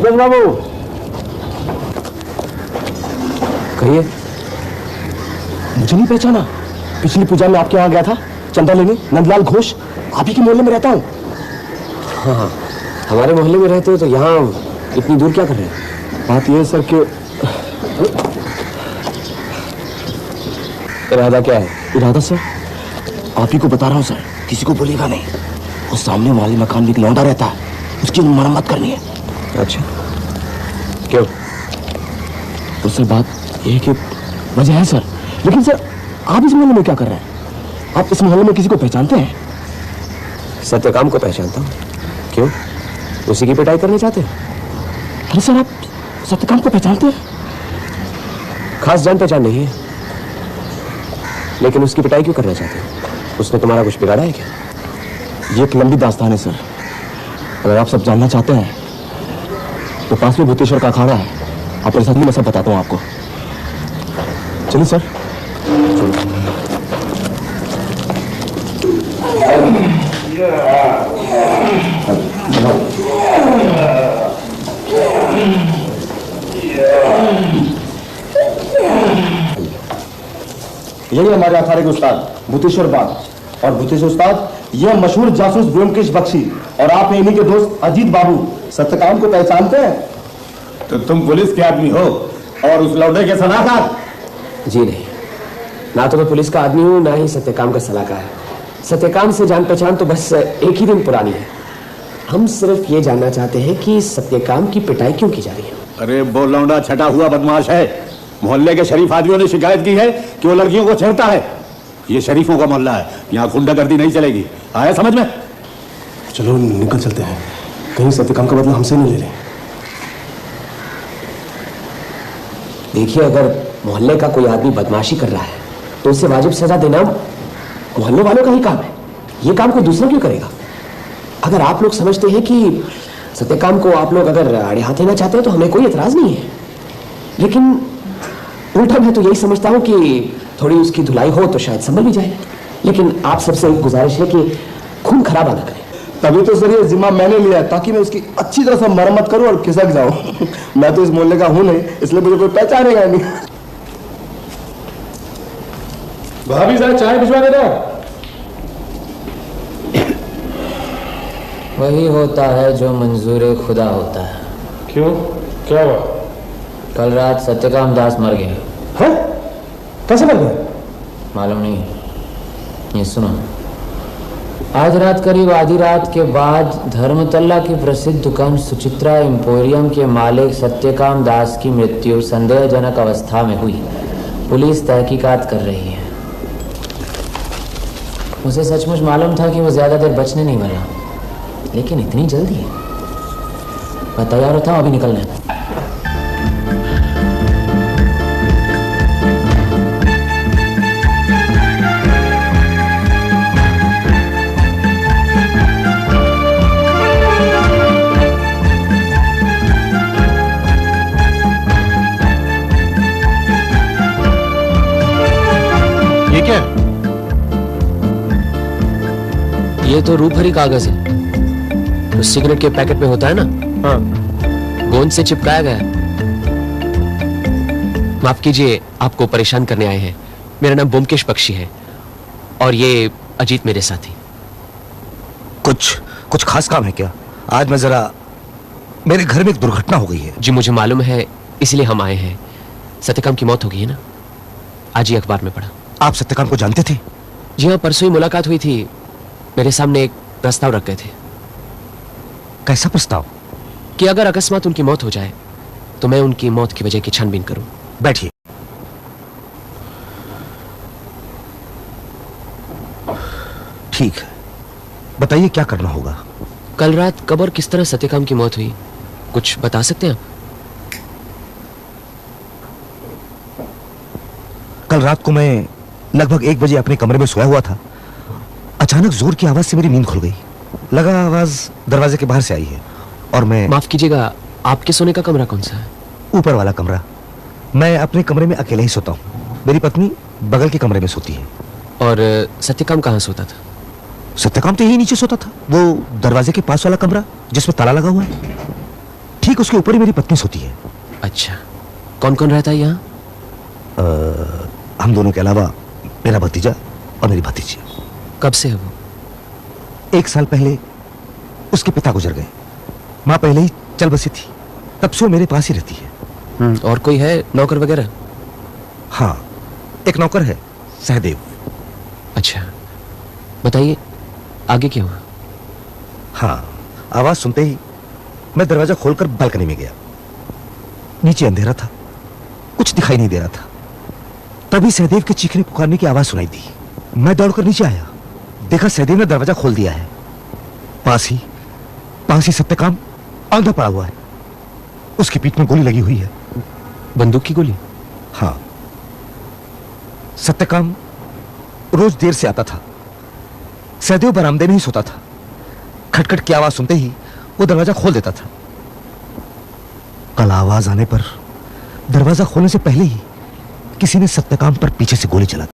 पंकज बाबू, कहिए। मुझे नहीं पहचाना? पिछली पूजा में आपके यहाँ गया था चंदा लेने, नंदलाल घोष, आप ही के मोहल्ले में रहता हूँ। हाँ, हमारे मोहल्ले में रहते हो तो यहाँ इतनी दूर क्या कर रहे हैं? बात यह है सर कि इरादा क्या है? इरादा सर आप ही को बता रहा हूँ सर, किसी को बोलेगा नहीं। उस सामने वाले मकान में एक लौंडा रहता है, उसकी मरम्मत करनी है। अच्छा, क्यों? तो सर बात यह है कि वजह है सर, लेकिन सर आप इस मोहल्ले में क्या कर रहे हैं? आप इस मोहल्ले में किसी को पहचानते हैं? सत्यकाम को पहचानता हूँ। क्यों? उसी की पिटाई करने चाहते हैं? अरे सर आप सत्यकाम को पहचानते हैं? खास जान पहचान नहीं है, लेकिन उसकी पिटाई क्यों करना चाहते हैं? उसने तुम्हारा कुछ बिगाड़ा है क्या? ये एक लंबी दास्तान है सर, अगर आप सब जानना चाहते हैं तो पास में भूतेश्वर का अखाड़ा है, आप मेरे साथ नहीं, मैं सब बताता हूँ आपको। चलिए सर। यही हमारे अखाड़े के उस्ताद भूतेश्वर बाग, और भूतेश्वर उस्ताद यह मशहूर जासूस ब्योमकेश बख्शी, और आप इन्हीं के दोस्त अजीत बाबू। सत्यकाम को पहचानते हैं? तो तुम पुलिस के आदमी हो और उस लौंडे के सलाहकार? जी नहीं, ना तो मैं पुलिस का आदमी हूँ, ना ही सत्यकाम का सलाहकार। सत्यकाम से जान पहचान तो बस एक ही दिन पुरानी है। हम सिर्फ ये जानना चाहते हैं कि सत्यकाम की पिटाई क्यों की जा रही है। अरे वो लौंडा छटा हुआ बदमाश है, मोहल्ले के शरीफ आदमियों ने शिकायत की है कि वो लड़कियों को छेड़ता है। ये शरीफों का मोहल्ला है, यहाँ गुंडागर्दी नहीं चलेगी, आया समझ में? चलो निकल चलते हैं, कहीं सत्यकाम का बदला हमसे नहीं ले लें। देखिए, अगर मोहल्ले का कोई आदमी बदमाशी कर रहा है तो उसे वाजिब सजा देना मोहल्ले वालों का ही काम है। ये काम कोई दूसरा क्यों करेगा? अगर आप लोग समझते हैं कि सत्यकाम को आप लोग अगर आड़े हाथ लेना चाहते हैं तो हमें कोई एतराज नहीं है, लेकिन उल्टा मैं तो यही समझता हूँ कि थोड़ी उसकी धुलाई हो तो शायद संभल भी जाए। लेकिन आप सबसे एक गुजारिश है कि खून खराबा ना करें। तभी तो सर ये जिम्मा मैंने लिया है, ताकि मैं उसकी अच्छी तरह से मरम्मत करूं और खिसक जाऊं। मैं तो इस मोहल्ले का हूं नहीं, इसलिए मुझे कोई पहचानेगा नहीं। भाभी साहब चाय भिजवा देना। वही होता है जो मंजूर खुदा होता है। क्यों, क्या हुआ? कल रात सत्यकाम दास मर गए। हैं? कैसे मर गए? मालूम नहीं, ये सुनो। आज रात करीब आधी रात के बाद धर्मतल्ला की प्रसिद्ध दुकान सुचित्रा एम्पोरियम के मालिक सत्यकाम दास की मृत्यु संदेहजनक अवस्था में हुई। पुलिस तहकीकात कर रही है। उसे सचमुच मालूम था कि वो ज्यादा देर बचने नहीं वाला, लेकिन इतनी जल्दी? मैं तैयार होता हूँ, अभी निकलना है। ये क्या? ये तो रूपहरी कागज है, तो सिगरेट के पैकेट में होता है ना। हाँ। गोंद से चिपकाया गया है। माफ कीजिए, आपको परेशान करने आए हैं। मेरा नाम ब्योमकेश बख्शी है और ये अजीत मेरे साथी। कुछ खास काम है क्या? आज मैं जरा, मेरे घर में एक दुर्घटना हो गई है। जी मुझे मालूम है, इसलिए हम आए हैं। सत्यकाम की मौत हो गई है ना, आज ही अखबार में पढ़ा। आप सत्यकाम को जानते थे? जी हाँ, परसों ही मुलाकात हुई थी। मेरे सामने एक प्रस्ताव रख गए थे। कैसा प्रस्ताव? कि अगर अकस्मात उनकी मौत हो जाए तो मैं उनकी मौत की वजह की छानबीन करूं। बैठिए। ठीक है, बताइए क्या करना होगा। कल रात कब और किस तरह सत्यकाम की मौत हुई, कुछ बता सकते हैं आप? कल रात को मैं लगभग 1 बजे अपने कमरे में सोया हुआ था। अचानक जोर की आवाज से मेरी नींद खुल गई। लगा आवाज दरवाजे के बाहर से आई है और मैं। माफ कीजिएगा, आपके सोने का कमरा कौन सा है? ऊपर वाला कमरा। मैं अपने कमरे में अकेले ही सोता हूँ। मेरी पत्नी बगल के कमरे में सोती है। और सत्यकाम कहाँ सोता था? सत्यकाम तो यही नीचे सोता था, वो दरवाजे के पास वाला कमरा जिसमें ताला लगा हुआ है। ठीक ठीक उसके ऊपर ही मेरी पत्नी सोती है। अच्छा, कौन कौन रहता है यहाँ? हम दोनों के अलावा मेरा भतीजा और मेरी भतीजी। कब से है वो? 1 साल पहले उसके पिता गुजर गए। माँ पहले ही चल बसी थी, तब से वो मेरे पास ही रहती है। और कोई है नौकर वगैरह? हाँ, एक नौकर है, सहदेव। अच्छा, बताइए आगे क्या हुआ? हाँ, आवाज सुनते ही मैं दरवाजा खोलकर बालकनी में गया। नीचे अंधेरा था, कुछ दिखाई नहीं दे रहा था। तभी सहदेव के चीखने पुकारने की आवाज सुनाई दी। मैं दौड़कर नीचे आया, देखा सहदेव ने दरवाजा खोल दिया है। पास ही सत्यकाम आंधा पड़ा हुआ है। उसकी पीठ में गोली लगी हुई है। बंदूक की गोली? हाँ। सत्यकाम रोज देर से आता था। सहदेव बरामदे में ही सोता था। खटखट की आवाज सुनते ही वो दरवाजा खोल देता था। कल आवाज आने पर दरवाजा खोलने से पहले ही किसी ने सत्यकाम पर पीछे से गोली चला दी।